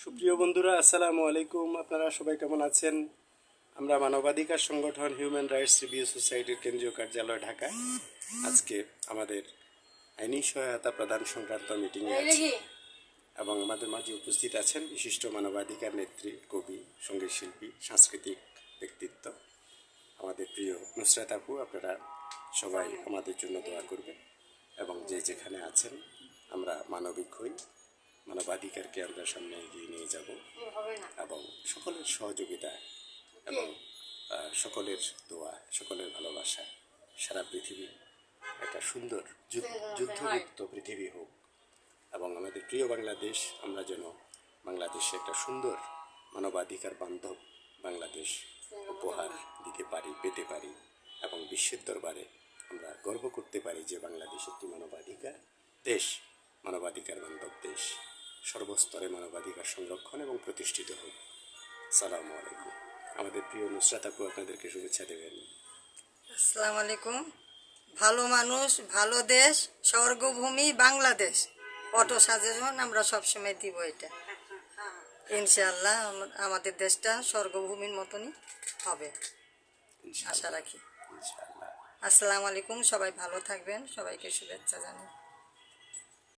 সুপ্রিয় বন্ধুরা, আসসালামু আলাইকুম। আপনারা সবাই কেমন আছেন? আমরা মানবাধিকার সংগঠন হিউম্যান রাইটস রিভিউ সোসাইটির কেন্দ্রীয় কার্যালয় ঢাকায় আজকে আমাদের আইনি সহায়তা প্রদান সংক্রান্ত মিটিংয়ে আছি এবং আমাদের মাঝে উপস্থিত আছেন বিশিষ্ট মানবাধিকার নেত্রী, কবি, সঙ্গীত শিল্পী, সাংস্কৃতিক ব্যক্তিত্ব আমাদের প্রিয় নুসরাত আপু। আপনারা সবাই আমাদের জন্য দোয়া করবেন এবং যে যেখানে আছেন আমরা মানবিক হই, মানবাধিকারকে আমরা সামনে এগিয়ে নিয়ে যাব এবং সকলের সহযোগিতা এবং সকলের দোয়া, সকলের ভালোবাসা সারা পৃথিবী একটা সুন্দর যুদ্ধমুক্ত পৃথিবী হোক এবং আমাদের প্রিয় বাংলাদেশ, আমরা যেন বাংলাদেশে একটা সুন্দর মানবাধিকার বান্ধব বাংলাদেশ উপহার দিতে পারি, পেতে পারি এবং বিশ্বের দরবারে আমরা গর্ব করতে পারি যে বাংলাদেশ একটি মানবাধিকার দেশ, মানবাধিকার বান্ধব দেশ। সর্বস্তরে মানবাধিকার সংরক্ষণ এবং প্রতিষ্ঠিত হোক। আসসালামু আলাইকুম। আমাদের প্রিয় নুসরাত আপু আপনাদেরকে শুভেচ্ছা দেবেন। আসসালামু আলাইকুম। ভালো মানুষ, ভালো দেশ, স্বর্গভূমি বাংলাদেশ। অটো সাজেশন আমরা সবসময় দিব এটা। ইনশাআল্লাহ আমাদের দেশটা স্বর্গভূমির মতনই হবে আশা রাখি। আসসালামু আলাইকুম। সবাই ভালো থাকবেন, সবাইকে শুভেচ্ছা জানাই।